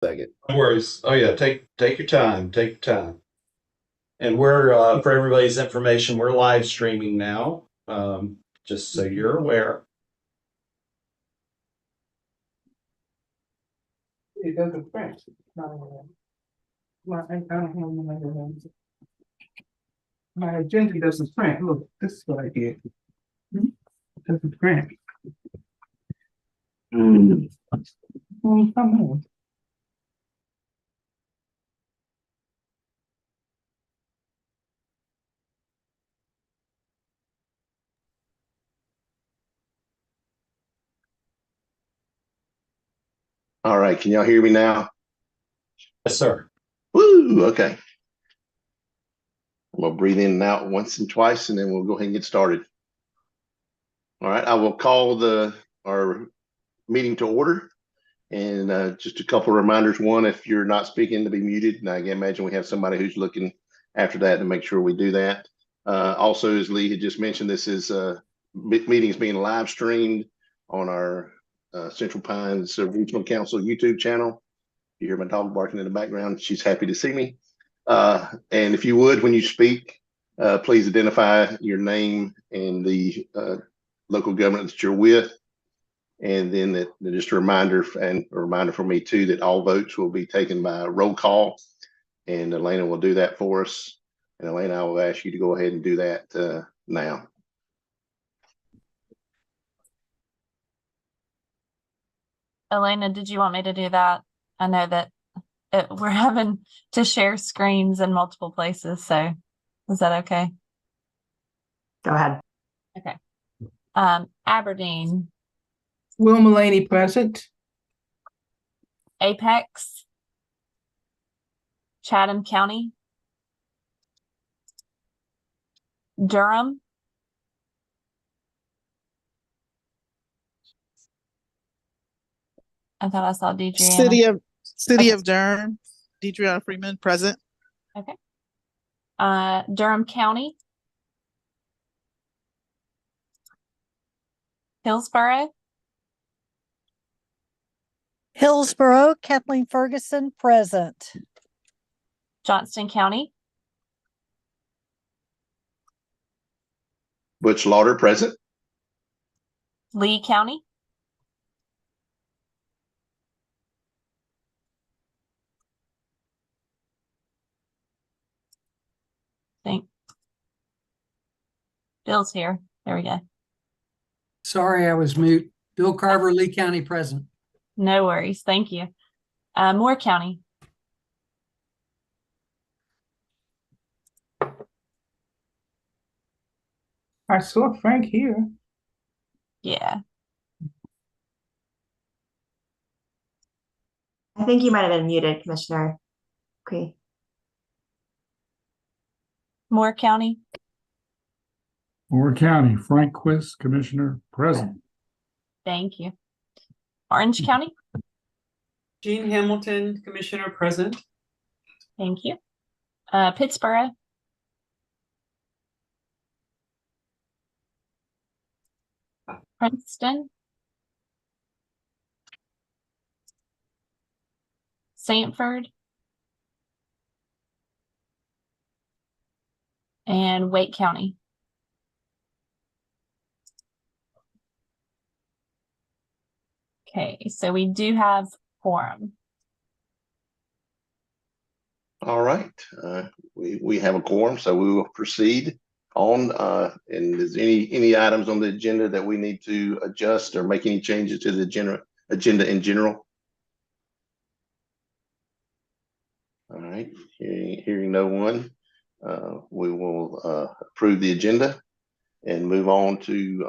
Second. No worries. Oh yeah, take your time. Take your time. And we're for everybody's information, we're live streaming now. Just so you're aware. It doesn't print. My agenda doesn't print. Look, this is what I did. It doesn't print. Come on. All right, can y'all hear me now? Yes, sir. Woo, okay. I'm gonna breathe in and out once and twice, and then we'll go ahead and get started. All right, I will call our meeting to order. And just a couple of reminders. One, if you're not speaking, to be muted. And I can imagine we have somebody who's looking after that to make sure we do that. Also, as Lee had just mentioned, this is meetings being live streamed on our Central Pines Regional Council YouTube channel. You hear my dog barking in the background. She's happy to see me. And if you would, when you speak, please identify your name and the local government that you're with. And then just a reminder for me too, that all votes will be taken by roll call, and Elena will do that for us. And Elena, I will ask you to go ahead and do that now. Elena, did you want me to do that? I know that we're having to share screens in multiple places, so is that okay? Go ahead. Okay. Aberdeen. Will Mullaney present. Apex. Chatham County. Durham. I thought I saw Deidreana. City of Durham, Deidreana Freeman, present. Okay. Durham County. Hillsborough. Hillsborough, Kathleen Ferguson, present. Johnston County. Butch Lauder, present. Lee County. Think Bill's here. There we go. Sorry, I was mute. Bill Carver, Lee County present. No worries. Thank you. Moore County. I saw Frank here. Yeah. I think you might have been muted, Commissioner. Okay. Moore County. Moore County, Frank Quist, Commissioner, present. Thank you. Orange County. Jean Hamilton, Commissioner, present. Thank you. Pittsburgh. Princeton. Sanford. And Wake County. Okay, so we do have quorum. All right, we have a quorum, so we will proceed on. And is any items on the agenda that we need to adjust or make any changes to the agenda in general? All right, hearing no one, we will approve the agenda and move on to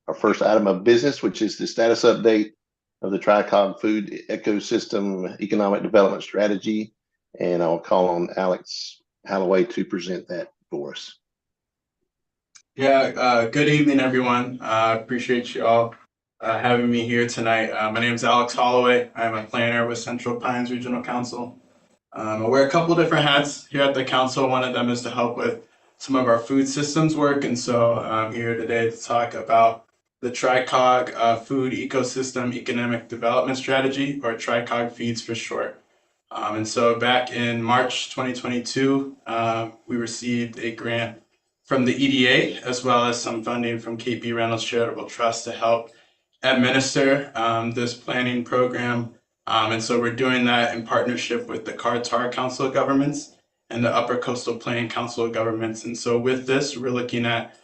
our first item of business, which is the status update of the Tricog Food Ecosystem Economic Development Strategy. And I'll call on Alex Holloway to present that for us. Yeah, good evening, everyone. I appreciate you all having me here tonight. My name is Alex Holloway. I'm a planner with Central Pines Regional Council. I wear a couple different hats here at the council. One of them is to help with some of our food systems work. And so I'm here today to talk about the TRICOG Food Ecosystem Economic Development Strategy, or TRICOG FEEDS for short. And so back in March 2022, we received a grant from the EDA, as well as some funding from KP Reynolds Charitable Trust to help administer this planning program. And so we're doing that in partnership with the Carter Council of Governments and the Upper Coastal Plain Council of Governments. And so with this, we're looking at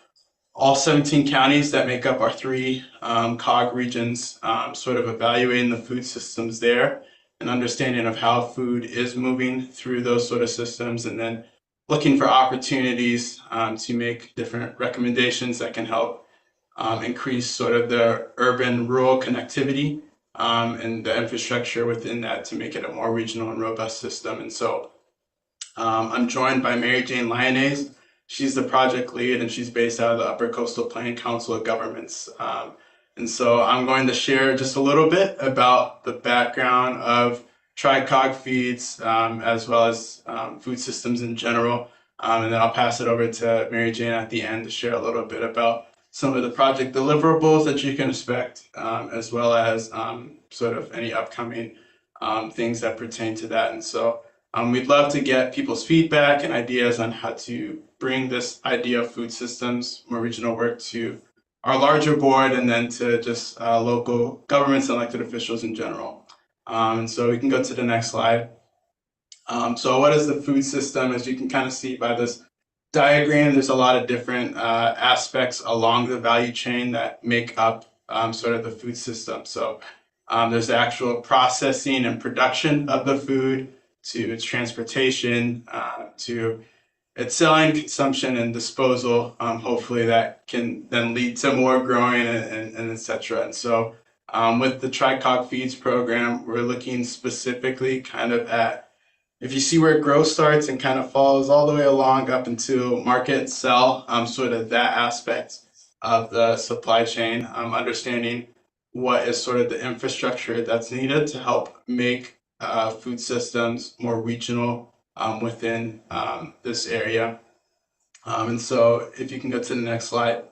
all 17 counties that make up our 3 COG regions, sort of evaluating the food systems there, an understanding of how food is moving through those sort of systems, and then looking for opportunities to make different recommendations that can help increase sort of the urban-rural connectivity and the infrastructure within that to make it a more regional and robust system. And so I'm joined by Mary Jane Lyonnaise. She's the project lead, and she's based out of the Upper Coastal Plain Council of Governments. And so I'm going to share just a little bit about the background of TRICOG feeds, as well as food systems in general. And then I'll pass it over to Mary Jane at the end to share a little bit about some of the project deliverables that you can expect, as well as sort of any upcoming things that pertain to that. And so we'd love to get people's feedback and ideas on how to bring this idea of food systems, more regional work, to our larger board, and then to just local governments and elected officials in general. And so we can go to the next slide. So what is the food system? As you can kind of see by this diagram, there's a lot of different aspects along the value chain that make up sort of the food system. So there's the actual processing and production of the food, to its transportation, to its selling, consumption, and disposal. Hopefully that can then lead to more growing and et cetera. And so with the TRICOG Feeds program, we're looking specifically kind of at, if you see where growth starts and kind of follows all the way along up until market sell, sort of that aspect of the supply chain, understanding what is sort of the infrastructure that's needed to help make food systems more regional within this area. And so if you can go to the next slide.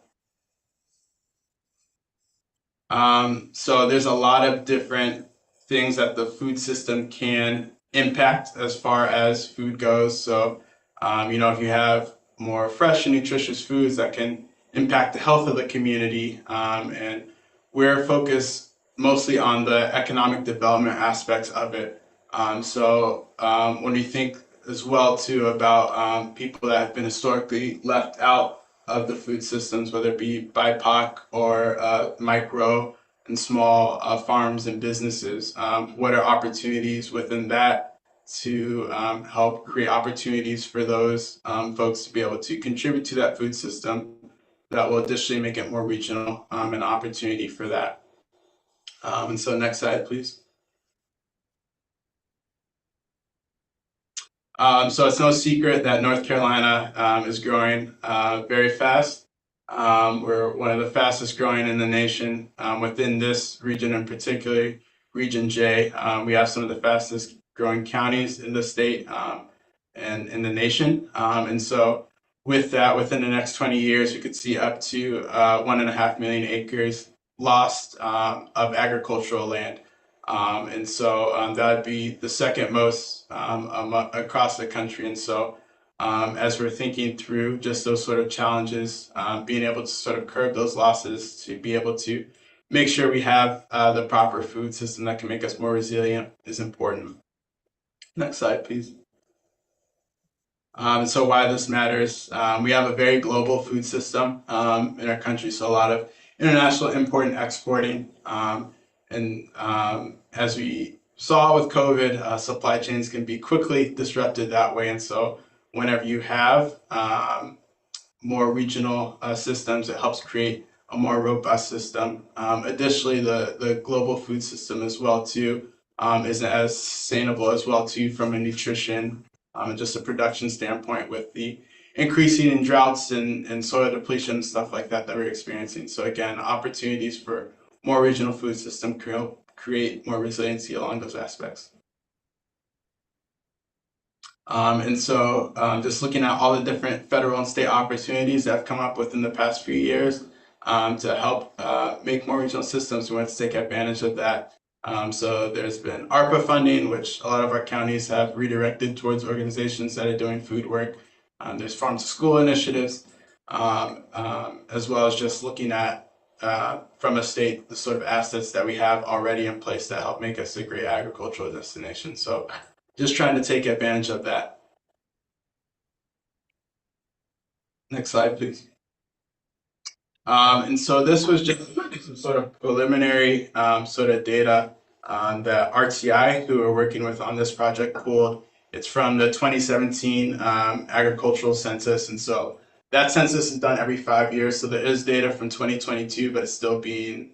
So there's a lot of different things that the food system can impact as far as food goes. So, if you have more fresh and nutritious foods, that can impact the health of the community. And we're focused mostly on the economic development aspects of it. So when we think as well too about people that have been historically left out of the food systems, whether it be BIPOC or micro and small farms and businesses, what are opportunities within that to help create opportunities for those folks to be able to contribute to that food system that will additionally make it more regional, an opportunity for that. And so next slide, please. So it's no secret that North Carolina is growing very fast. We're one of the fastest growing in the nation. Within this region in particular, Region J, we have some of the fastest growing counties in the state and in the nation. And so with that, within the next 20 years, we could see up to 1.5 million acres lost of agricultural land. And so that would be the second most across the country. And so as we're thinking through just those sort of challenges, being able to sort of curb those losses, to be able to make sure we have the proper food system that can make us more resilient is important. Next slide, please. So why this matters, we have a very global food system in our country, so a lot of international import and exporting. And as we saw with COVID, supply chains can be quickly disrupted that way. And so whenever you have more regional systems, it helps create a more robust system. Additionally, the global food system as well too isn't as sustainable as well too from a nutrition and just a production standpoint, with the increasing in droughts and soil depletion and stuff like that we're experiencing. So again, opportunities for more regional food system create more resiliency along those aspects. And so just looking at all the different federal and state opportunities that have come up within the past few years, to help make more regional systems. We want to take advantage of that. So there's been ARPA funding, which a lot of our counties have redirected towards organizations that are doing food work. There's farm to school initiatives, as well as just looking at from a state the sort of assets that we have already in place that help make us a great agricultural destination. So just trying to take advantage of that. Next slide, please. And so this was just some sort of preliminary sort of data that RTI, who we're working with on this project, pulled. It's from the 2017 agricultural census. And so that census is done every 5 years. So there is data from 2022, but it's still being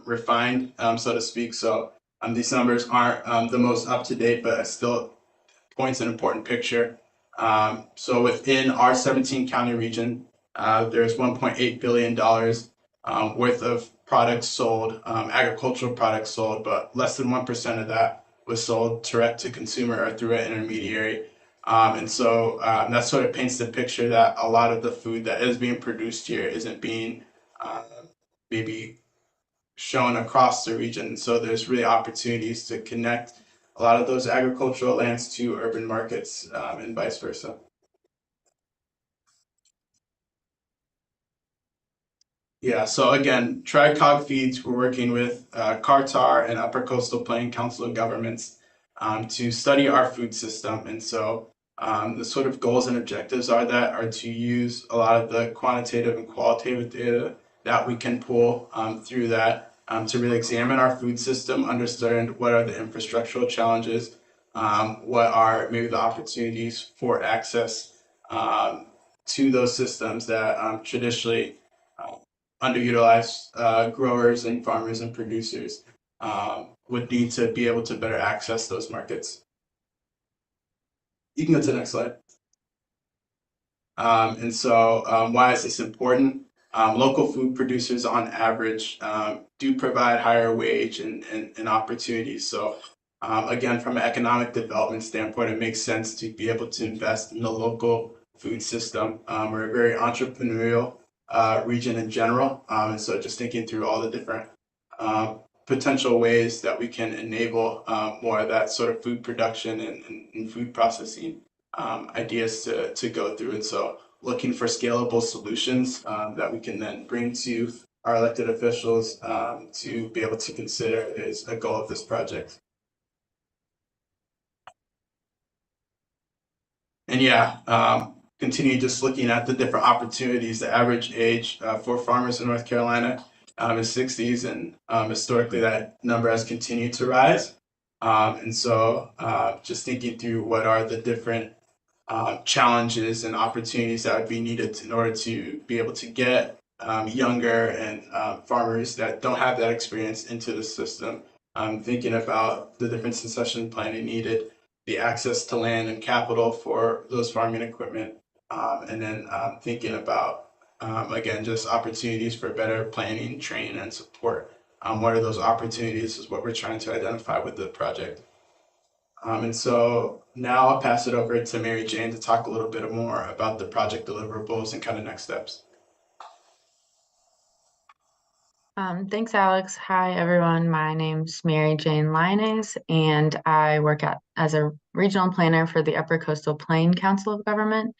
refined, so to speak. So these numbers aren't the most up to date, but it still points an important picture. So within our 17 county region, there's $1.8 billion worth of products sold, agricultural products sold, but less than 1% of that was sold direct to consumer or through an intermediary. And so that sort of paints the picture that a lot of the food that is being produced here isn't being maybe shown across the region. So there's really opportunities to connect a lot of those agricultural lands to urban markets and vice versa. Yeah, so again, TriCog Feeds, we're working with CARTAR and Upper Coastal Plain Council of Governments to study our food system. And so the sort of goals and objectives are to use a lot of the quantitative and qualitative data that we can pull through that to really examine our food system, understand what are the infrastructural challenges, what are maybe the opportunities for access to those systems that traditionally underutilized growers and farmers and producers would need to be able to better access those markets. You can go to the next slide. And so why is this important? Local food producers on average do provide higher wage and opportunities. So again, from an economic development standpoint, it makes sense to be able to invest in the local food system. We're a very entrepreneurial region in general. And so just thinking through all the different potential ways that we can enable more of that sort of food production and food processing ideas to go through. And so looking for scalable solutions that we can then bring to our elected officials to be able to consider is a goal of this project. And yeah, continue just looking at the different opportunities. The average age for farmers in North Carolina is 60s, and historically that number has continued to rise. And so just thinking through what are the different challenges and opportunities that would be needed in order to be able to get younger and farmers that don't have that experience into the system. Thinking about the different succession planning needed, the access to land and capital for those farming equipment, and then thinking about, again, just opportunities for better planning, training, and support. What are those opportunities is what we're trying to identify with the project. And so now I'll pass it over to Mary Jane to talk a little bit more about the project deliverables and kind of next steps. Thanks, Alex. Hi, everyone. My name's Mary Jane Linus, and I work as a regional planner for the Upper Coastal Plain Council of Government.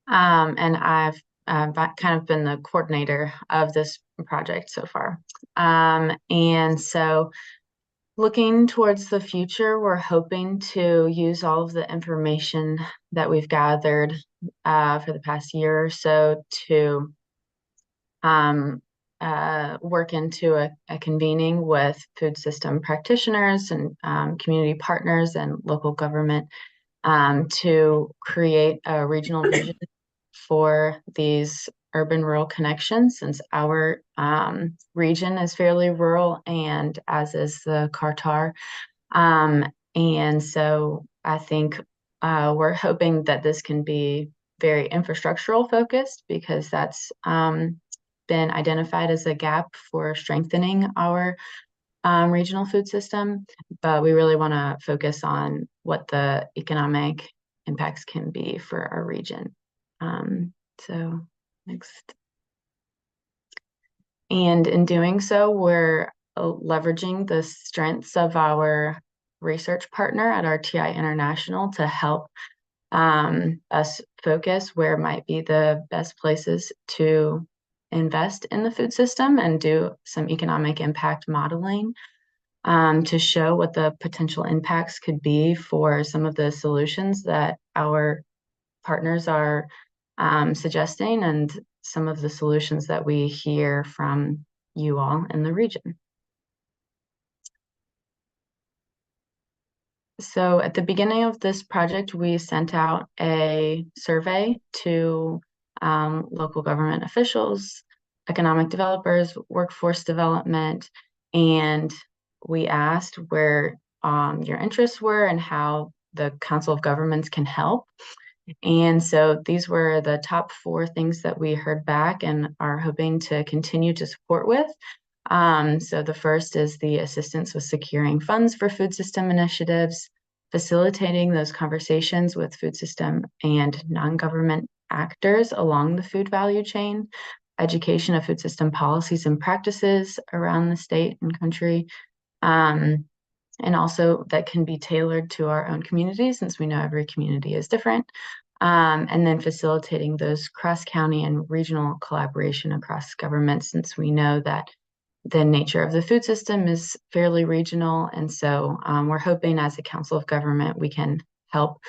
And I've kind of been the coordinator of this project so far. And so looking towards the future, we're hoping to use all of the information that we've gathered for the past year or so to work into a convening with food system practitioners and community partners and local government to create a regional vision for these urban-rural connections, since our region is fairly rural, and as is the CARTAR. And so I think we're hoping that this can be very infrastructural focused, because that's been identified as a gap for strengthening our regional food system. But we really want to focus on what the economic impacts can be for our region. So next. And in doing so, we're leveraging the strengths of our research partner at RTI International to help us focus where might be the best places to invest in the food system and do some economic impact modeling to show what the potential impacts could be for some of the solutions that our partners are suggesting and some of the solutions that we hear from you all in the region. So at the beginning of this project, we sent out a survey to local government officials, economic developers, workforce development, and we asked where your interests were and how the Council of Governments can help. And so these were the top 4 things that we heard back and are hoping to continue to support with. So the first is the assistance with securing funds for food system initiatives, facilitating those conversations with food system and non-government actors along the food value chain, education of food system policies and practices around the state and country, and also that can be tailored to our own community since we know every community is different. And then facilitating those cross-county and regional collaboration across government since we know that the nature of the food system is fairly regional. And so we're hoping as a Council of Government, we can help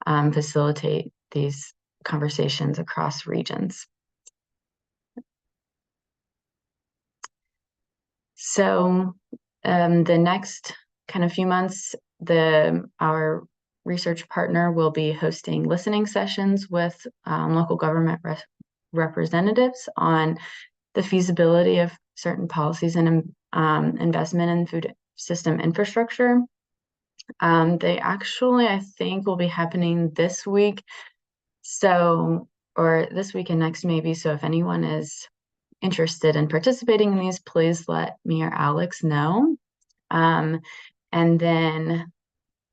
facilitate these conversations across regions. So the next kind of few months, our research partner will be hosting listening sessions with local government representatives on the feasibility of certain policies and investment in food system infrastructure. They actually, I think, will be happening this week. So, or this week and next maybe. So if anyone is interested in participating in these, please let me or Alex know. And then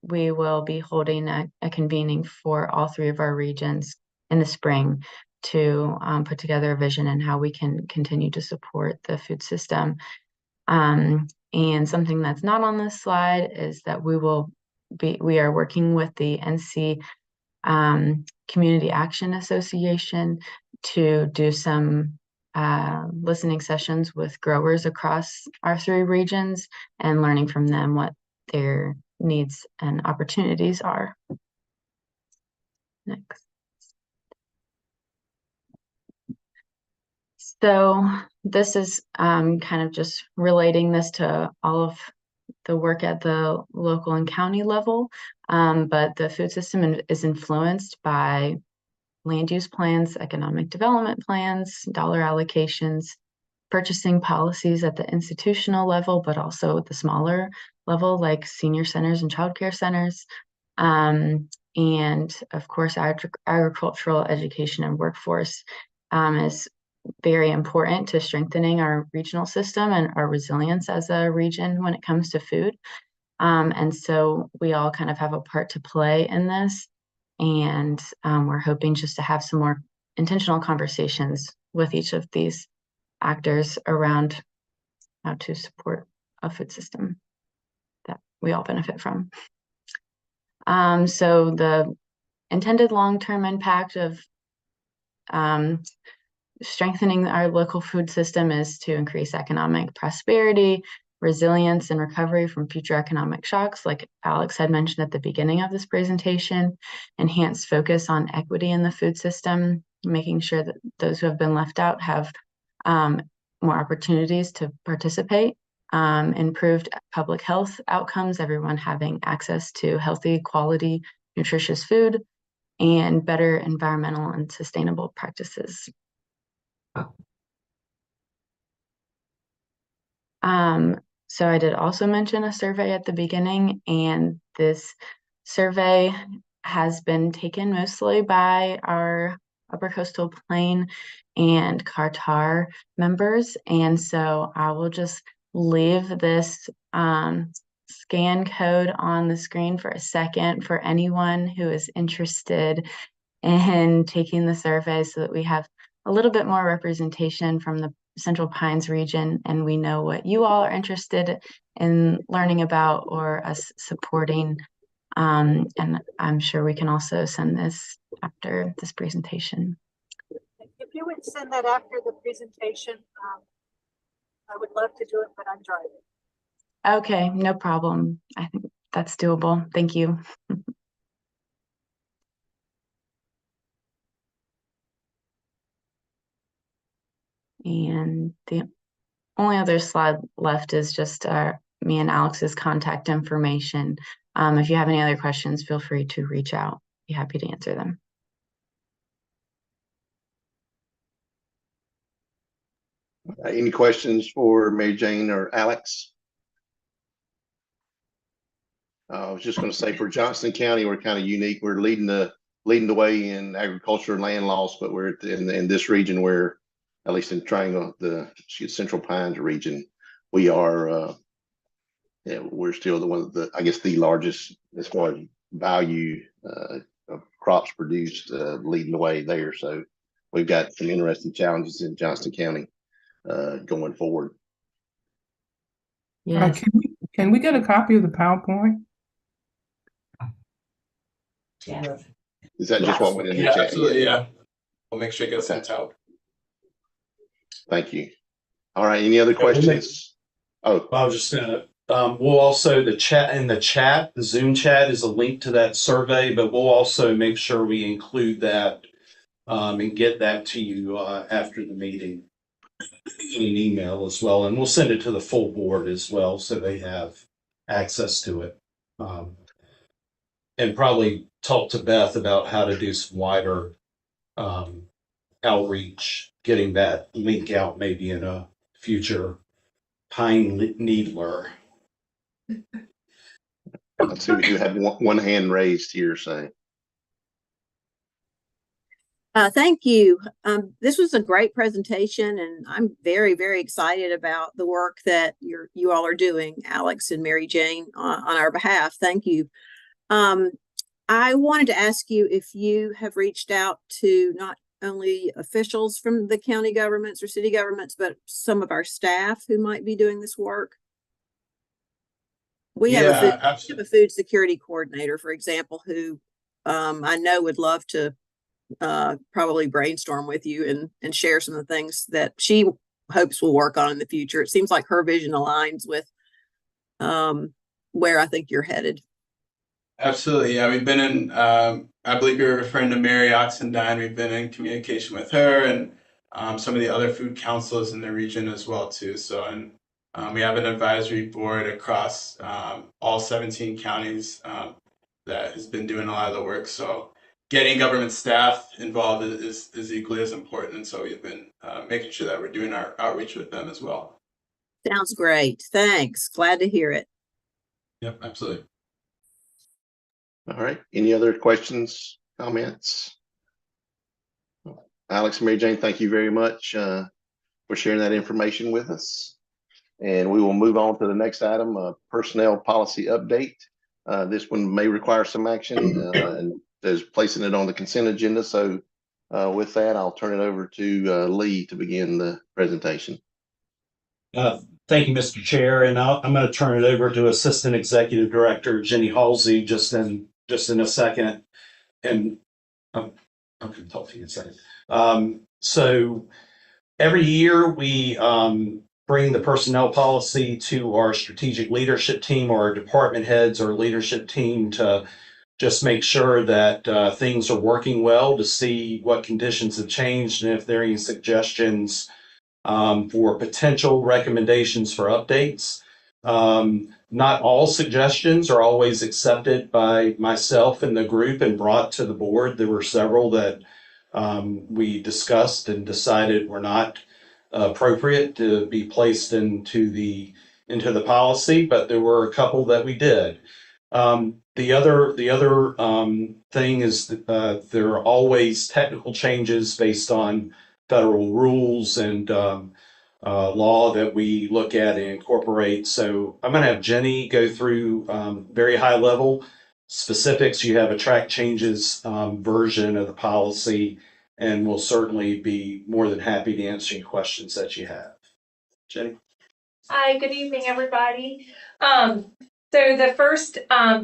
we will be holding a convening for all 3 of our regions in the spring to put together a vision and how we can continue to support the food system. And something that's not on this slide is that we are working with the NC Community Action Association to do some listening sessions with growers across our 3 regions and learning from them what their needs and opportunities are. Next. So this is kind of just relating this to all of the work at the local and county level, but the food system is influenced by land use plans, economic development plans, dollar allocations, purchasing policies at the institutional level, but also at the smaller level like senior centers and childcare centers. And of course, agricultural education and workforce is very important to strengthening our regional system and our resilience as a region when it comes to food. And so we all kind of have a part to play in this. And we're hoping just to have some more intentional conversations with each of these actors around how to support a food system that we all benefit from. So the intended long-term impact of strengthening our local food system is to increase economic prosperity, resilience, and recovery from future economic shocks, like Alex had mentioned at the beginning of this presentation, enhance focus on equity in the food system, making sure that those who have been left out have more opportunities to participate, improved public health outcomes, everyone having access to healthy, quality, nutritious food, and better environmental and sustainable practices. So I did also mention a survey at the beginning, and this survey has been taken mostly by our Upper Coastal Plain and Cartar members. And so I will just leave this scan code on the screen for a second for anyone who is interested in taking the survey so that we have a little bit more representation from the Central Pines region, and we know what you all are interested in learning about or us supporting. And I'm sure we can also send this after this presentation. If you would send that after the presentation, I would love to do it, but I'm driving. Okay, no problem. I think that's doable. Thank you. And the only other slide left is just me and Alex's contact information. If you have any other questions, feel free to reach out. Be happy to answer them. Any questions for Mary Jane or Alex? I was just going to say for Johnston County, we're kind of unique. We're leading the way in agriculture and land loss, but we're in this region where, at least in Triangle, the Central Pines region, we are. We're still the largest as far as value of crops produced, leading the way there. So we've got some interesting challenges in Johnston County going forward. Yes. Can we get a copy of the PowerPoint? Is that just what went in the Yeah, chat? absolutely. Yeah. We'll make sure it gets sent out. Thank you. All right. Any other questions? Oh, I was just gonna, we'll also, the Zoom chat is a link to that survey, but we'll also make sure we include that and get that to you after the meeting in an email as well. And we'll send it to the full board as well, so they have access to it. And probably talk to Beth about how to do some wider outreach, getting that link out maybe in a future Pine Needler. let's see. We do have one hand raised here. So Thank you. This was a great presentation, and I'm very, very excited about the work that you all are doing, Alex and Mary Jane, on our behalf. Thank you. I wanted to ask you if you have reached out to not only officials from the county governments or city governments, but some of our staff who might be doing this work. We have a food security coordinator, for example, who I know would love to probably brainstorm with you and share some of the things that she hopes will work on in the future. It seems like her vision aligns with where I think you're headed. Absolutely. Yeah, we've been in, I believe you're referring to Mary Oxendine. We've been in communication with her and some of the other food councils in the region as well too. So, and we have an advisory board across all 17 counties that has been doing a lot of the work. So getting government staff involved is equally as important. And so we've been making sure that we're doing our outreach with them as well. Sounds great. Thanks. Glad to hear it. Yep, absolutely. all right. Any other questions, comments? Alex and Mary Jane, thank you very much for sharing that information with us. And we will move on to the next item, personnel policy update. This one may require some action and is placing it on the consent agenda. So with that, I'll turn it over to Lee to begin the presentation. Thank you, Mr. Chair. And I'm going to turn it over to Assistant Executive Director Jenny Halsey just in a second. And I'm going to talk to you in a second. So every year we bring the personnel policy to our strategic leadership team or our department heads or leadership team to just make sure that things are working well, to see what conditions have changed and if there are any suggestions for potential recommendations for updates. Not all suggestions are always accepted by myself and the group and brought to the board. There were several that we discussed and decided were not appropriate to be placed into the policy, but there were a couple that we did. The other thing is that there are always technical changes based on federal rules and law that we look at and incorporate. So I'm going to have Jenny go through very high level specifics. You have a track changes version of the policy, and we'll certainly be more than happy to answer any questions that you have. Jenny? Hi, good evening, everybody. So the first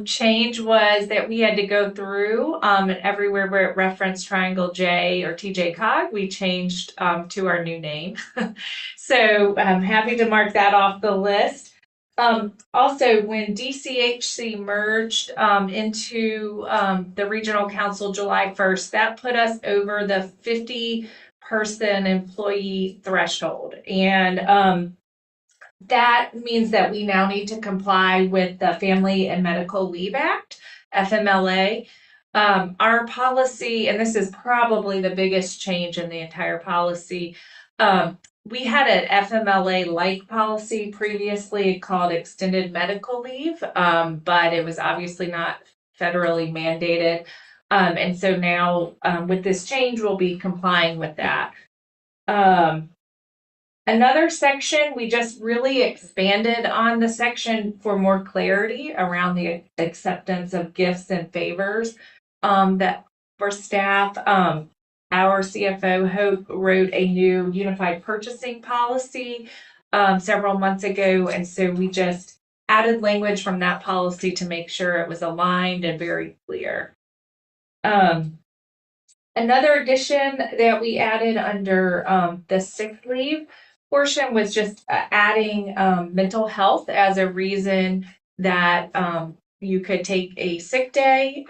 change was that we had to go through and everywhere where it referenced Triangle J or TJ Cog, we changed to our new name. So I'm happy to mark that off the list. Also, when DCHC merged into the Regional Council July 1st, that put us over the 50-person employee threshold. And that means that we now need to comply with the Family and Medical Leave Act, FMLA. Our policy, and this is probably the biggest change in the entire policy, we had an FMLA-like policy previously called extended medical leave, but it was obviously not federally mandated. And so now with this change, we'll be complying with that. Another section, we just really expanded on the section for more clarity around the acceptance of gifts and favors that for staff. Our CFO, Hope, wrote a new unified purchasing policy several months ago, and so we just added language from that policy to make sure it was aligned and very clear. Another addition that we added under the sick leave portion was just adding mental health as a reason that you could take a sick day.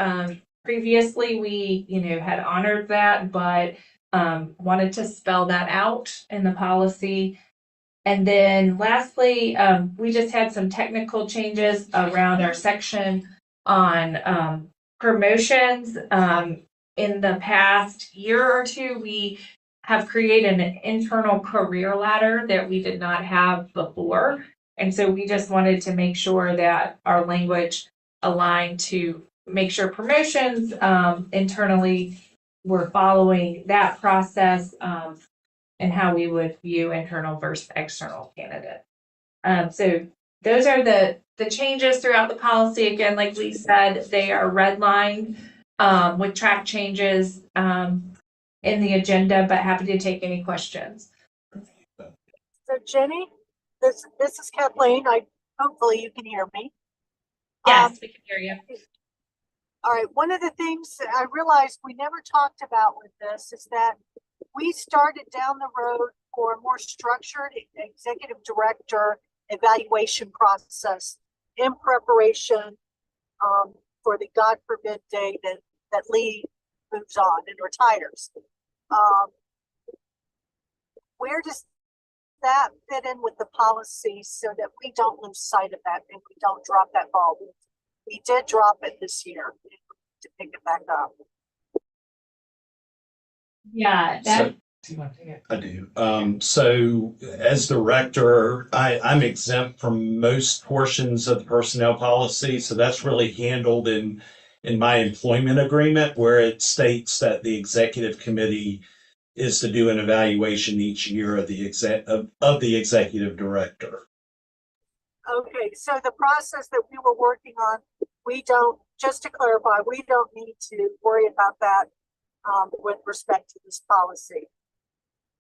Previously, we had honored that, but wanted to spell that out in the policy. And then lastly, we just had some technical changes around our section on promotions. In the past year or two, we have created an internal career ladder that we did not have before. And so we just wanted to make sure that our language aligned to make sure promotions internally were following that process and how we would view internal versus external candidates. So those are the changes throughout the policy. Again, like Lee said, they are redlined with track changes in the agenda, but happy to take any questions. So Jenny, this is Kathleen. Hopefully you can hear me. Yes, we can hear you. All right. One of the things that I realized we never talked about with this is that we started down the road for a more structured executive director evaluation process in preparation for the God forbid day that Lee moves on and retires. Where does that fit in with the policy so that we don't lose sight of that and we don't drop that ball? We did drop it this year to pick it back up. Yeah, I do. So as director, I'm exempt from most portions of the personnel policy. So that's really handled in my employment agreement, where it states that the executive committee is to do an evaluation each year of the executive director. Okay, so the process that we were working on, we don't, just to clarify, we don't need to worry about that with respect to this policy.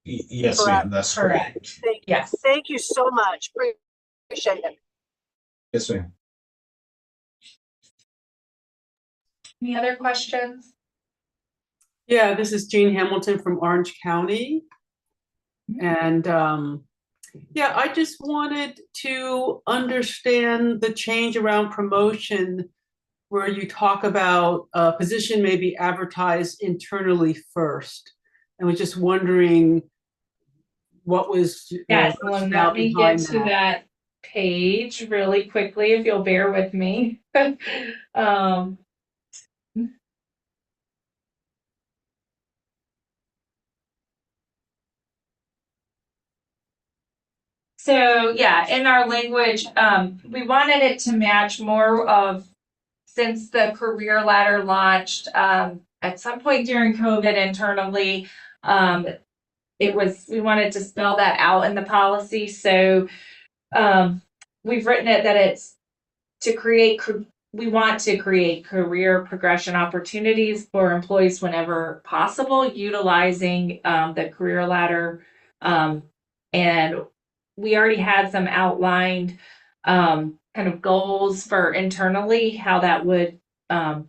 Yes, Correct. ma'am, that's correct. Yes. Thank you so much. Appreciate it. Yes, ma'am. Any other questions? Yeah, this is Jean Hamilton from Orange County. And yeah, I just wanted to understand the change around promotion where you talk about a position may be advertised internally first. I was just wondering what was Yes, well, let me get to that page really quickly if you'll bear with me. So yeah, in our language, we wanted it to match more of, since the career ladder launched at some point during COVID internally, we wanted to spell that out in the policy. So we've written it that it's to create we want to create career progression opportunities for employees whenever possible, utilizing the career ladder. And we already had some outlined kind of goals for internally how that would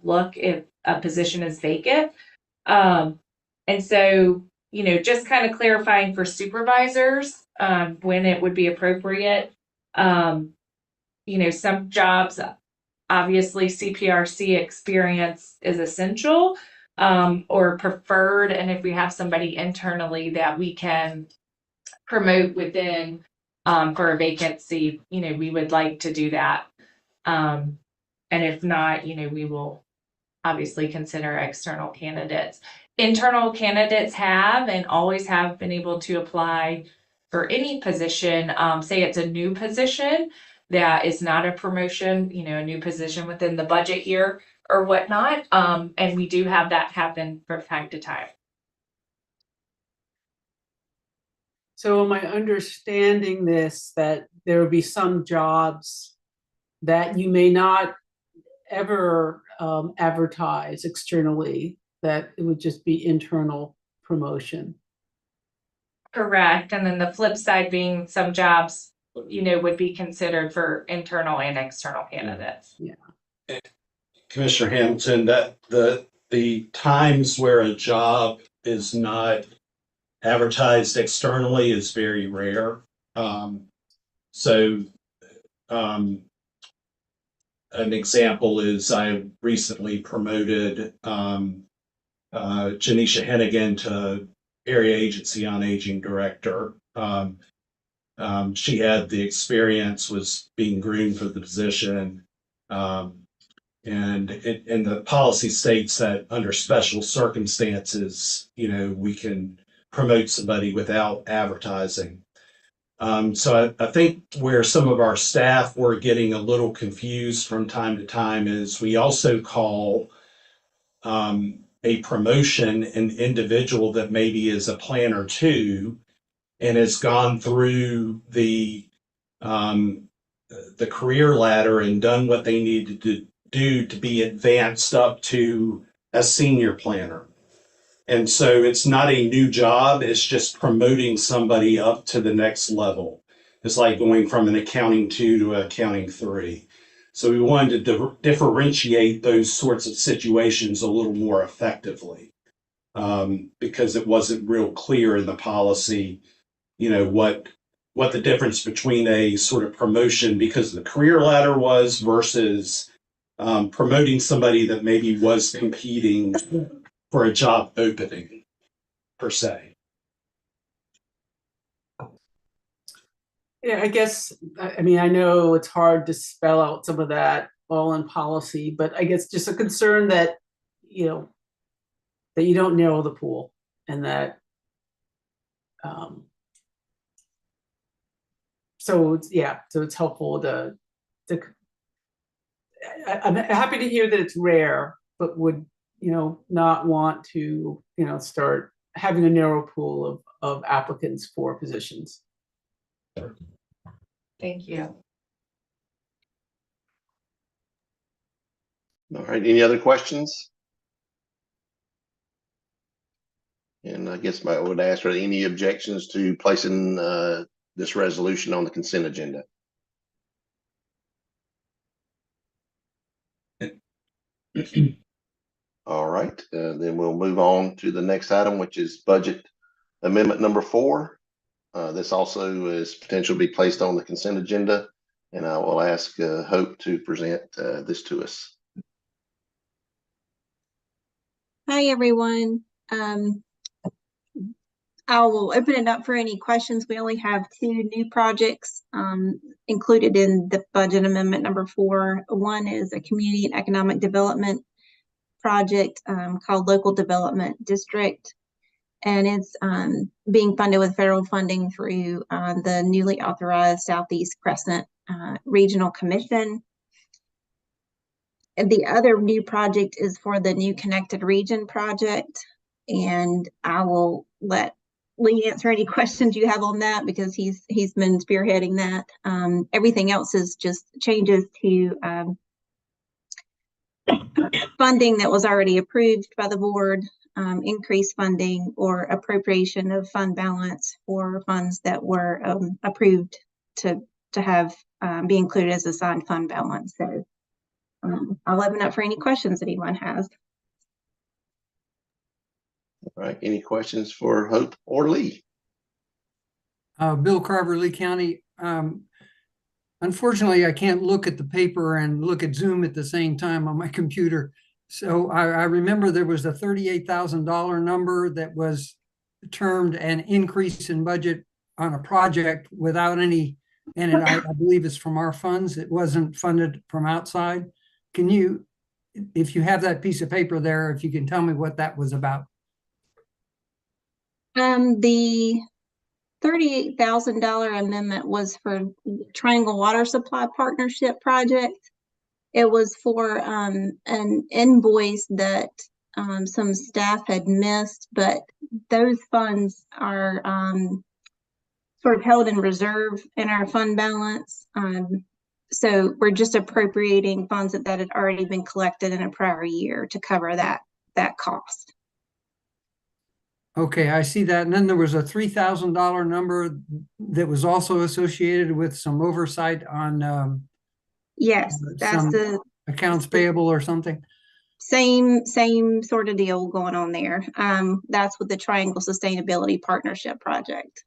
look if a position is vacant. And so, just kind of clarifying for supervisors when it would be appropriate. Some jobs, obviously CPRC experience is essential or preferred. And if we have somebody internally that we can promote within for a vacancy, we would like to do that. And if not, we will obviously consider external candidates. Internal candidates have and always have been able to apply for any position. Say it's a new position that is not a promotion, a new position within the budget year or whatnot. And we do have that happen from time to time. So am I understanding this, that there would be some jobs that you may not ever advertise externally, that it would just be internal promotion? Correct. And then the flip side being some jobs, would be considered for internal and external candidates. Yeah. Commissioner Hamilton, that the times where a job is not advertised externally is very rare. An example is I recently promoted Janisha Hennigan to Area Agency on Aging Director. She had the experience, was being groomed for the position. And the policy states that under special circumstances, we can promote somebody without advertising. So I think where some of our staff were getting a little confused from time to time is we also call a promotion an individual that maybe is a planner too, and has gone through the career ladder and done what they needed to do to be advanced up to a senior planner. And so it's not a new job, it's just promoting somebody up to the next level. It's like going from an accounting 2 to accounting 3. So we wanted to differentiate those sorts of situations a little more effectively because it wasn't real clear in the policy, what the difference between a sort of promotion because of the career ladder was versus promoting somebody that maybe was competing for a job opening per se. Yeah, I guess, I mean, I know it's hard to spell out some of that all in policy, but I guess just a concern that, that you don't narrow the pool and that, so it's helpful to I'm happy to hear that it's rare, but would, not want to, start having a narrow pool of applicants for positions. Thank you. All right, any other questions? And I guess I would ask, are there any objections to placing this resolution on the consent agenda? All right, then we'll move on to the next item, which is budget amendment number 4. This also is potential to be placed on the consent agenda, and I will ask Hope to present this to us. Hi, everyone. I will open it up for any questions. We only have 2 new projects included in the budget amendment number 4. One is a community and economic development project called Local Development District, and it's being funded with federal funding through the newly authorized Southeast Crescent Regional Commission. And the other new project is for the new Connected Region project, and I will let Lee answer any questions you have on that because he's been spearheading that. Everything else is just changes to funding that was already approved by the board, increase funding, or appropriation of fund balance for funds that were approved to have be included as assigned fund balance. So I'll open up for any questions that anyone has. All right, any questions for Hope or Lee? Bill Carver, Lee County. Unfortunately, I can't look at the paper and look at Zoom at the same time on my computer. So I remember there was a $38,000 number that was termed an increase in budget on a project without any, and I believe it's from our funds. It wasn't funded from outside. Can you, if you have that piece of paper there, if you can tell me what that was about? The $38,000 amendment was for Triangle Water Supply Partnership Project. It was for an invoice that some staff had missed, but those funds are sort of held in reserve in our fund balance. So we're just appropriating funds that had already been collected in a prior year to cover that cost. Okay, I see that. And then there was a $3,000 number that was also associated with some oversight on yes, that's some the accounts payable or something. Same sort of deal going on there. That's with the Triangle Sustainability Partnership Project.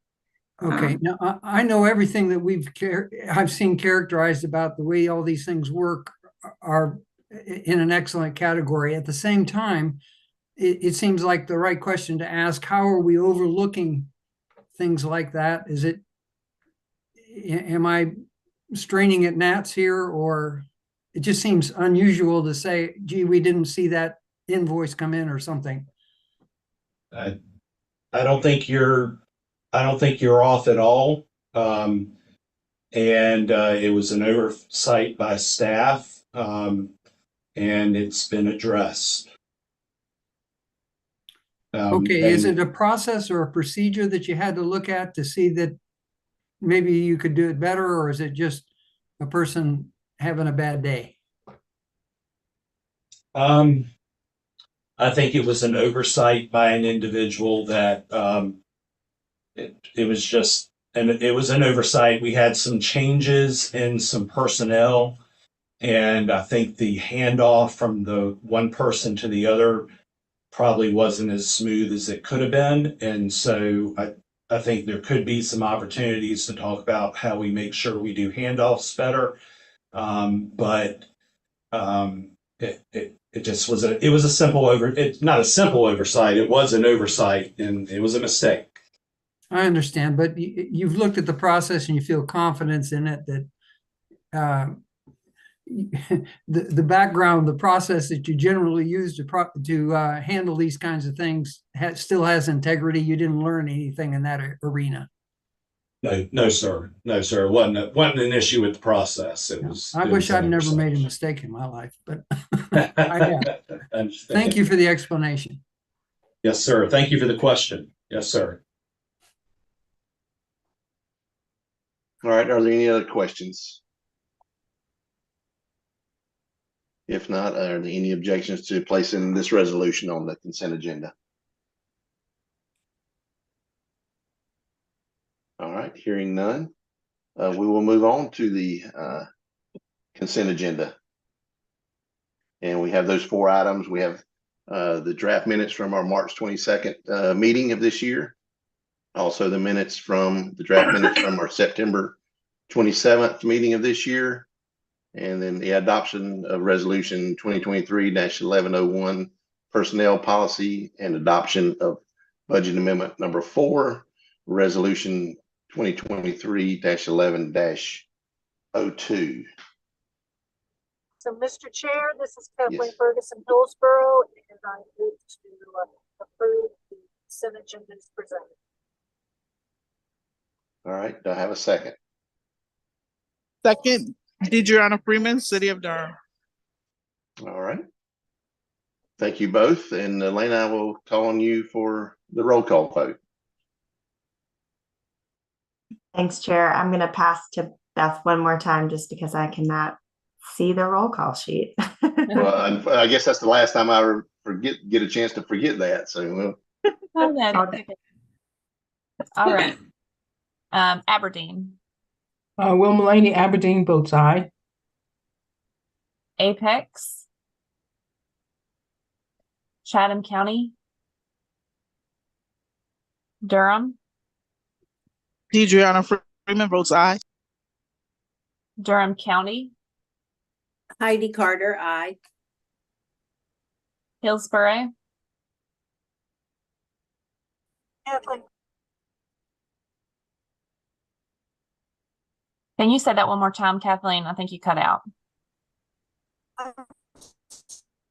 Okay, now I know everything that I've seen characterized about the way all these things work are in an excellent category. At the same time, it seems like the right question to ask: how are we overlooking things like that? Am I straining at gnats here, or it just seems unusual to say, gee, we didn't see that invoice come in or something? I don't think you're off at all. And it was an oversight by staff, and it's been addressed. Okay, is it a process or a procedure that you had to look at to see that maybe you could do it better, or is it just a person having a bad day? I think it was an oversight by an individual that it was just, and it was an oversight. We had some changes in some personnel, and I think the handoff from the one person to the other probably wasn't as smooth as it could have been. And so I think there could be some opportunities to talk about how we make sure we do handoffs better. It just was a simple it's not a simple oversight. It was an oversight, and it was a mistake. I understand, but you've looked at the process and you feel confidence in it that the background, the process that you generally use to handle these kinds of things still has integrity. You didn't learn anything in that arena. No, sir. It wasn't an issue with the process. It was. I wish I'd never made a mistake in my life, but I have. Thank you for the explanation. Yes, sir. Thank you for the question. Yes, sir. All right, are there any other questions? If not, are there any objections to placing this resolution on the consent agenda? All right, hearing none, we will move on to the consent agenda. And we have those 4 items. We have the draft minutes from our March 22nd meeting of this year. Also the minutes from the draft minutes from our September 27th meeting of this year. And then the adoption of resolution 2023-1101 personnel policy and adoption of budget amendment number 4, resolution 2023-11-02. So, Mr. Chair, this is Kathleen Ferguson Hillsborough, and I move to approve the consent agenda as presented. All right, do I have a second? Second, Deidreana Freeman, City of Durham. All right. Thank you both. And Elena, I will call on you for the roll call vote. Thanks, Chair. I'm going to pass to Beth one more time just because I cannot see the roll call sheet. Well, I guess that's the last time I get a chance to forget that. So, well, Oh, no, that's okay. All right. Aberdeen, Will Mulaney Aberdeen votes aye. Apex, Chatham County, Durham, Deidreana Freeman votes aye. Durham County, Heidi Carter, aye. Hillsborough, Kathleen, can you say that one more time, Kathleen? I think you cut out.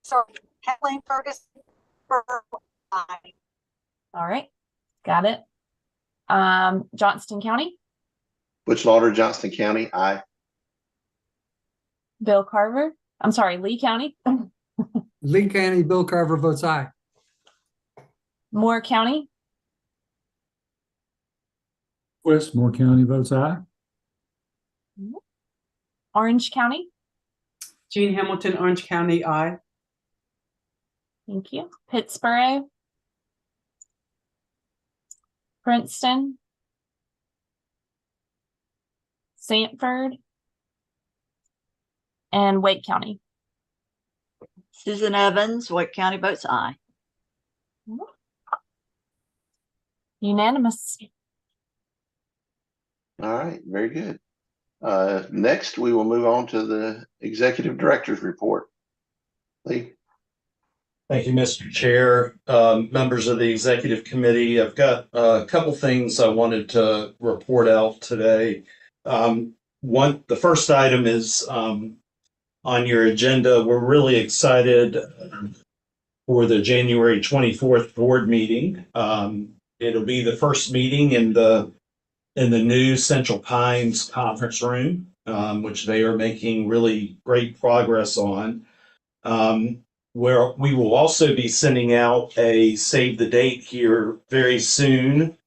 sorry, Kathleen Ferguson, aye. All right, got it. Johnston County, Butch Lauder, Johnston County, aye. Bill Carver. I'm sorry, Lee County, Lee County, Bill Carver votes aye. Moore County, Quist, Moore County votes aye. Orange County. Jean Hamilton, Orange County, aye. Thank you. Pittsburgh, Princeton, Sanford, and Wake County. Susan Evans, Wake County votes aye. Unanimous. All right, very good. Next, we will move on to the executive director's report. Lee. Thank you, Mr. Chair. Members of the executive committee, I've got a couple things I wanted to report out today. The first item is on your agenda. We're really excited for the January 24th board meeting. It'll be the first meeting in the new Central Pines conference room, which they are making really great progress on. Where we will also be sending out a save the date here very soon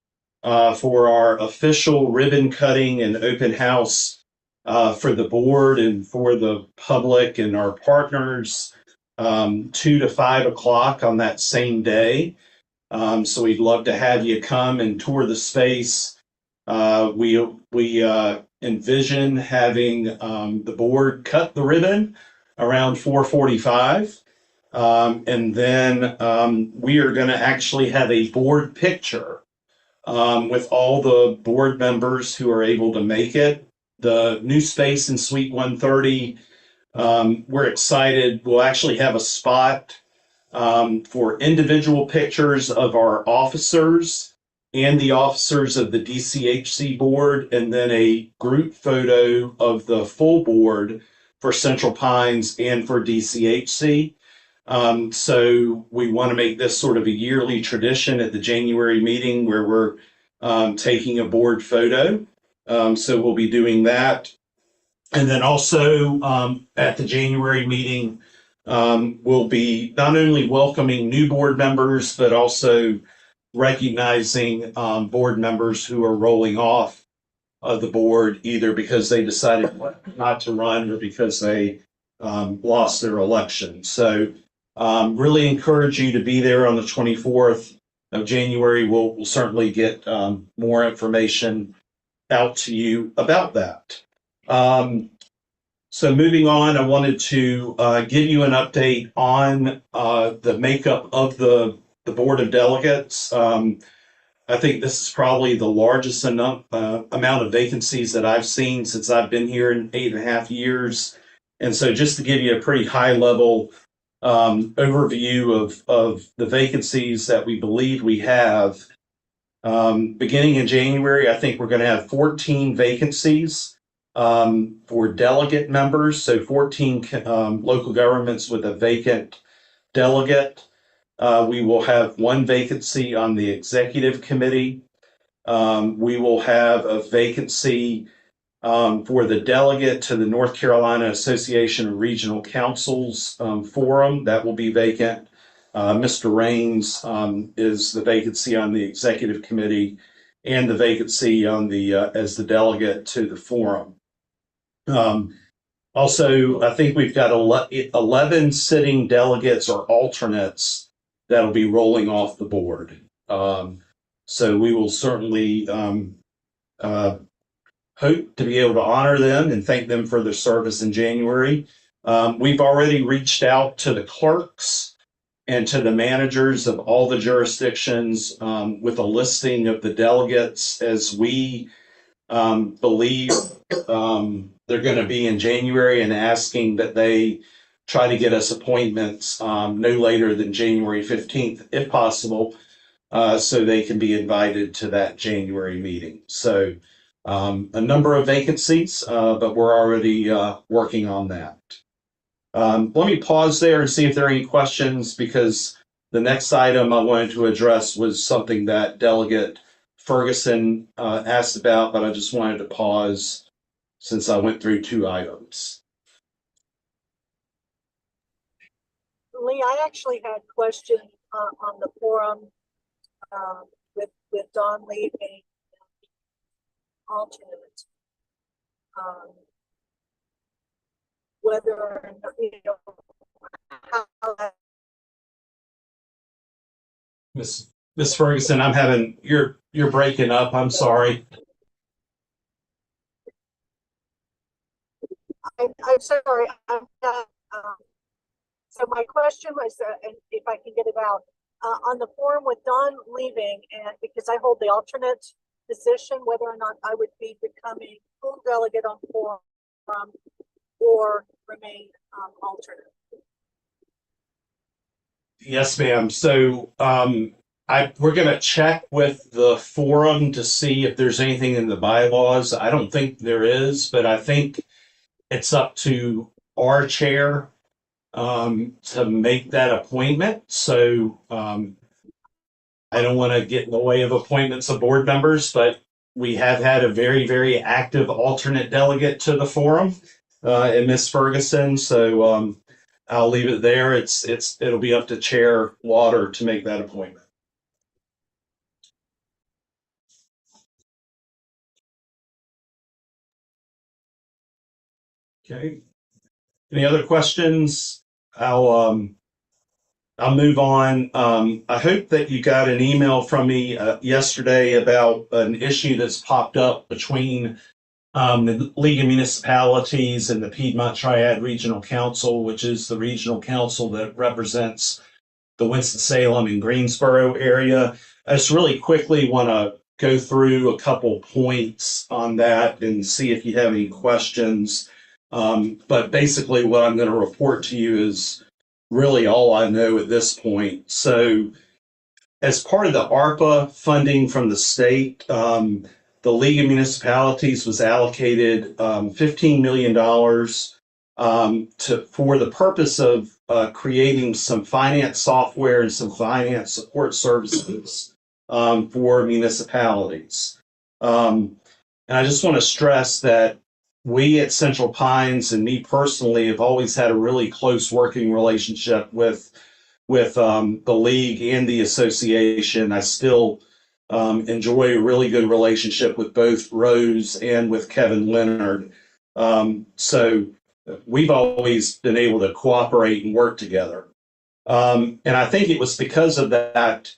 for our official ribbon cutting and open house for the board and for the public and our partners, 2 to 5 o'clock on that same day. So we'd love to have you come and tour the space. We envision having the board cut the ribbon around 4:45. And then we are going to actually have a board picture with all the board members who are able to make it. The new space in Suite 130, we're excited. We'll actually have a spot for individual pictures of our officers and the officers of the DCHC board, and then a group photo of the full board for Central Pines and for DCHC. So we want to make this sort of a yearly tradition at the January meeting where we're taking a board photo. So we'll be doing that. And then also at the January meeting, we'll be not only welcoming new board members, but also recognizing board members who are rolling off of the board, either because they decided not to run or because they lost their election. So really encourage you to be there on the 24th of January. We'll certainly get more information out to you about that. So moving on, I wanted to give you an update on the makeup of the Board of Delegates. I think this is probably the largest amount of vacancies that I've seen since I've been here in 8.5 years. And so just to give you a pretty high level overview of the vacancies that we believe we have, beginning in January, I think we're going to have 14 vacancies for delegate members. So 14 local governments with a vacant delegate. We will have 1 vacancy on the executive committee. We will have a vacancy for the delegate to the North Carolina Association of Regional Councils forum. That will be vacant. Mr. Raines is the vacancy on the executive committee and the vacancy on the as the delegate to the forum. Also, I think we've got 11 sitting delegates or alternates that'll be rolling off the board. So we will certainly hope to be able to honor them and thank them for their service in January. We've already reached out to the clerks and to the managers of all the jurisdictions with a listing of the delegates as we believe they're going to be in January, and asking that they try to get us appointments no later than January 15th, if possible, so they can be invited to that January meeting. So a number of vacancies, but we're already working on that. Let me pause there and see if there are any questions, because the next item I wanted to address was something that Delegate Ferguson asked about, but I just wanted to pause since I went through 2 items. Lee, I actually had a question on the forum with Don Lee being alternate. Whether or not, how that. Miss Ferguson, I'm having you're breaking up. I'm sorry. I'm sorry. So my question was, and if I can get it out, on the forum with Don leaving, and because I hold the alternate position, whether or not I would be becoming full delegate on forum or remain alternate. Yes, ma'am. So we're going to check with the forum to see if there's anything in the bylaws. I don't think there is, but I think it's up to our chair to make that appointment. So I don't want to get in the way of appointments of board members, but we have had a very, very active alternate delegate to the forum, and Miss Ferguson. So I'll leave it there. It'll be up to Chair Lauder to make that appointment. Okay. Any other questions? I'll move on. I hope that you got an email from me yesterday about an issue that's popped up between the League of Municipalities and the Piedmont Triad Regional Council, which is the regional council that represents the Winston-Salem and Greensboro area. I just really quickly want to go through a couple points on that and see if you have any questions. But basically what I'm going to report to you is really all I know at this point. So as part of the ARPA funding from the state, the League of Municipalities was allocated $15 million for the purpose of creating some finance software and some finance support services for municipalities. And I just want to stress that we at Central Pines, and me personally, have always had a really close working relationship with the league and the association. I still enjoy a really good relationship with both Rose and with Kevin Leonard. So we've always been able to cooperate and work together. And I think it was because of that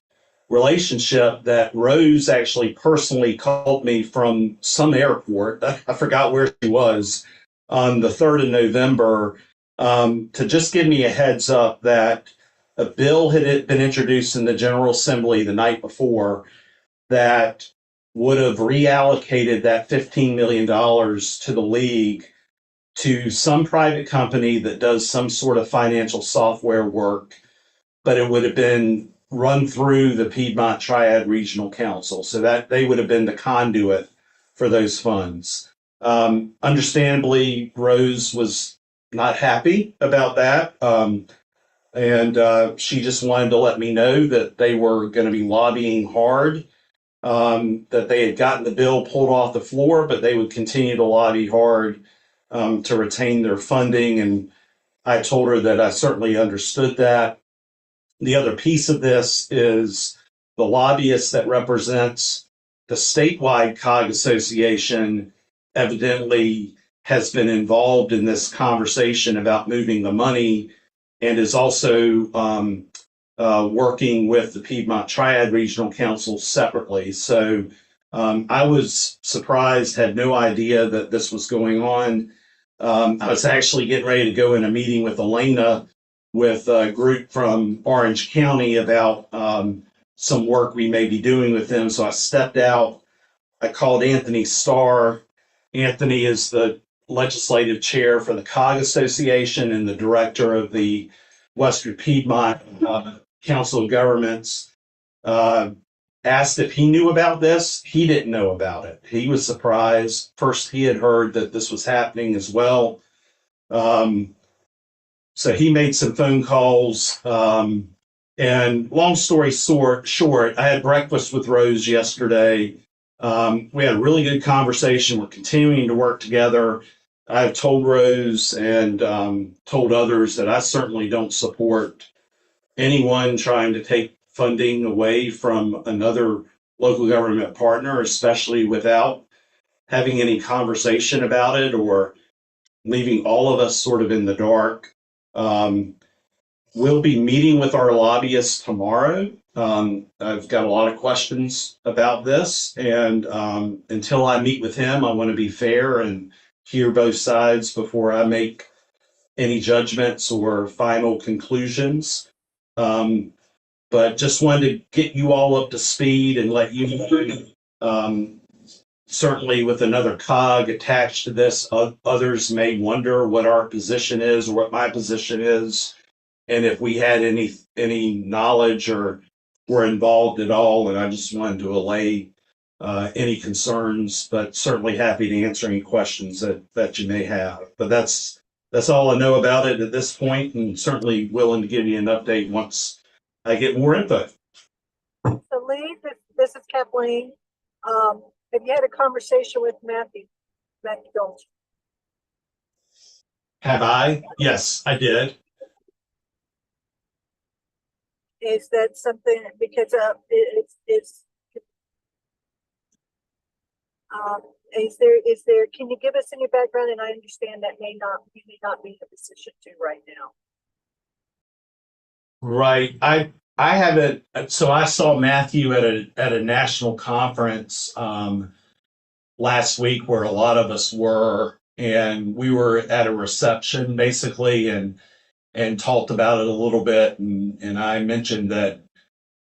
relationship that Rose actually personally called me from some airport. I forgot where she was on the 3rd of November to just give me a heads up that a bill had been introduced in the General Assembly the night before that would have reallocated that $15 million to the league to some private company that does some sort of financial software work, but it would have been run through the Piedmont Triad Regional Council, so that they would have been the conduit for those funds. Understandably, Rose was not happy about that, and she just wanted to let me know that they were going to be lobbying hard, that they had gotten the bill pulled off the floor, but they would continue to lobby hard to retain their funding. And I told her that I certainly understood that. The other piece of this is the lobbyist that represents the statewide COG Association evidently has been involved in this conversation about moving the money and is also working with the Piedmont Triad Regional Council separately. So I was surprised, had no idea that this was going on. I was actually getting ready to go in a meeting with Elena with a group from Orange County about some work we may be doing with them. So I stepped out. I called Anthony Starr. Anthony is the legislative chair for the COG Association and the director of the Western Piedmont Council of Governments. Asked if he knew about this. He didn't know about it. He was surprised. First, he had heard that this was happening as well. So he made some phone calls. And long story short, I had breakfast with Rose yesterday. We had a really good conversation. We're continuing to work together. I've told Rose and told others that I certainly don't support anyone trying to take funding away from another local government partner, especially without having any conversation about it or leaving all of us sort of in the dark. We'll be meeting with our lobbyists tomorrow. I've got a lot of questions about this, and until I meet with him, I want to be fair and hear both sides before I make any judgments or final conclusions. But just wanted to get you all up to speed and let you know. Certainly with another cog attached to this, others may wonder what our position is or what my position is, and if we had any knowledge or were involved at all. And I just wanted to allay any concerns, but certainly happy to answer any questions that you may have. But that's all I know about it at this point, and certainly willing to give you an update once I get more info. So Lee, this is Kathleen. Have you had a conversation with Matthew Dolce? Have I? Yes, I did. Is that something, because is there, can you give us any background? And I understand that you may not be in a position to right now. Right. I haven't. So I saw Matthew at a national conference last week where a lot of us were, and we were at a reception basically and talked about it a little bit. And I mentioned that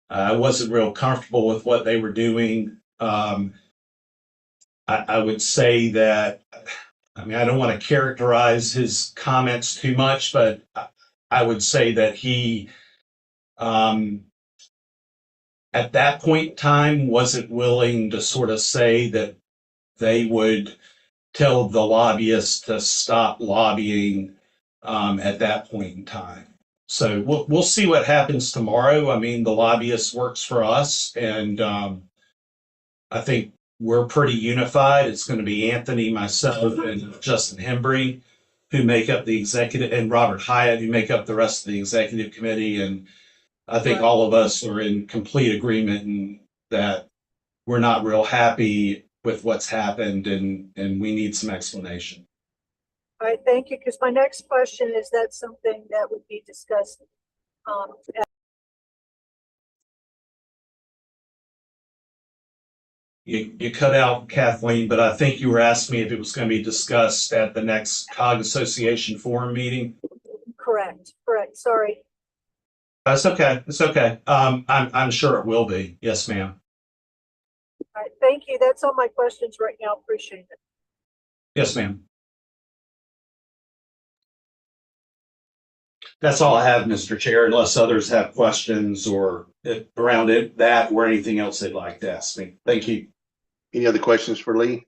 I wasn't real comfortable with what they were doing. I would say that, I mean, I don't want to characterize his comments too much, but I would say that he, at that point in time, wasn't willing to sort of say that they would tell the lobbyists to stop lobbying at that point in time. So we'll see what happens tomorrow. I mean, the lobbyist works for us, and I think we're pretty unified. It's going to be Anthony, myself, and Justin Hembry who make up the executive, and Robert Hyatt who make up the rest of the executive committee. And I think all of us are in complete agreement in that we're not real happy with what's happened, and we need some explanation. All right, thank you. Because my next question is that something that would be discussed. You cut out, Kathleen, but I think you were asking me if it was going to be discussed at the next COG Association forum meeting. Correct. Sorry. That's okay. It's okay. I'm sure it will be. Yes, ma'am. All right, thank you. That's all my questions right now. Appreciate it. Yes, ma'am. That's all I have, Mr. Chair, unless others have questions or around that or anything else they'd like to ask me. Thank you. Any other questions for Lee?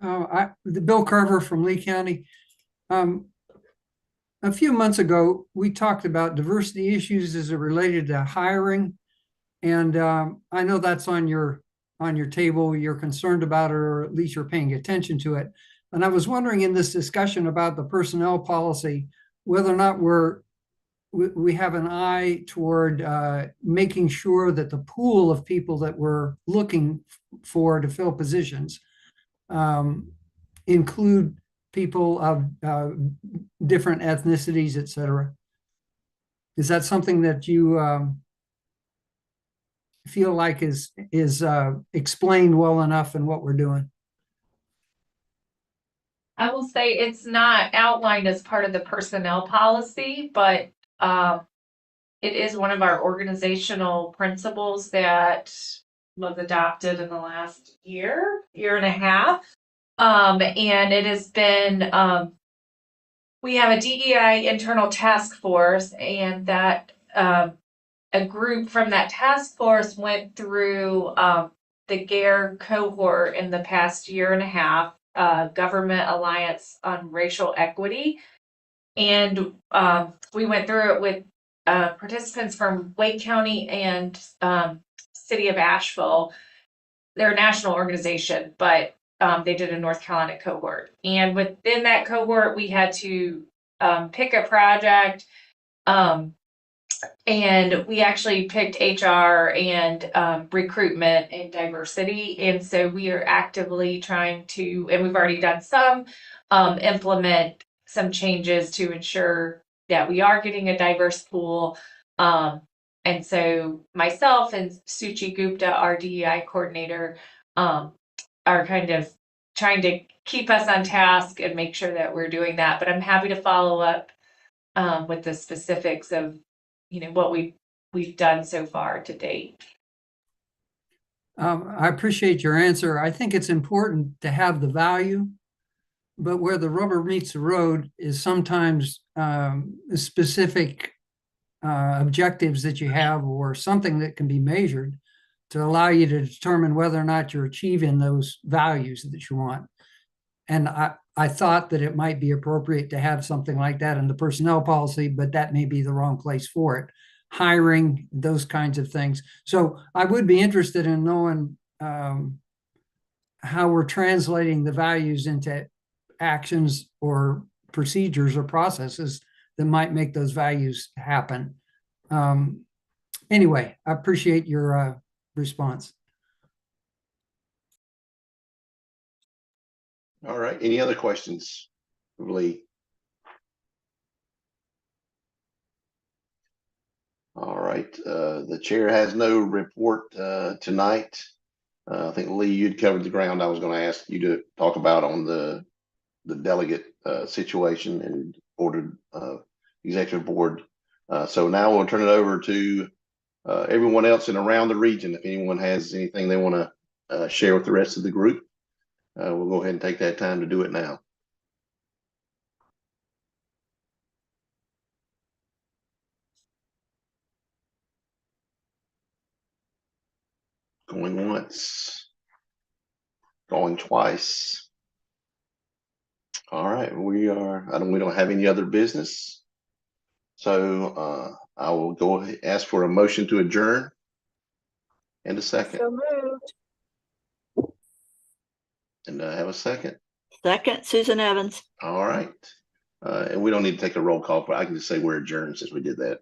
Bill Carver from Lee County. A few months ago, we talked about diversity issues as it related to hiring. And I know that's on your table. You're concerned about it, or at least you're paying attention to it. And I was wondering in this discussion about the personnel policy, whether or not we have an eye toward making sure that the pool of people that we're looking for to fill positions include people of different ethnicities, et cetera? Is that something that you feel like is explained well enough in what we're doing? I will say it's not outlined as part of the personnel policy, but it is one of our organizational principles that was adopted in the last year and a half. And it has been, we have a DEI internal task force, and that a group from that task force went through the GARE cohort in the past year and a half, Government Alliance on Racial Equity. And we went through it with participants from Wake County and City of Asheville. They're a national organization, but they did a North Carolina cohort. And within that cohort, we had to pick a project. And we actually picked HR and recruitment and diversity. And so we are actively trying to, and we've already done some, implement some changes to ensure that we are getting a diverse pool. And so myself and Suchi Gupta, our DEI coordinator, are kind of trying to keep us on task and make sure that we're doing that. But I'm happy to follow up with the specifics of, you know, what we've done so far to date. I appreciate your answer. I think it's important to have the value, but where the rubber meets the road is sometimes specific objectives that you have or something that can be measured to allow you to determine whether or not you're achieving those values that you want. And I thought that it might be appropriate to have something like that in the personnel policy, but that may be the wrong place for it. Hiring, those kinds of things. So I would be interested in knowing how we're translating the values into actions or procedures or processes that might make those values happen. Anyway, I appreciate your response. All right. Any other questions, Lee? All right. The chair has no report tonight. I think, Lee, you'd covered the ground I was going to ask you to talk about on the delegate situation and ordered executive board. So now we'll turn it over to everyone else and around the region. If anyone has anything they want to share with the rest of the group, we'll go ahead and take that time to do it now. Going once, going twice. All right, we don't have any other business. So I will go ahead, ask for a motion to adjourn and a second. So moved. And have a second. Second, Susan Evans. All right. And we don't need to take a roll call, but I can just say we're adjourned since we did that.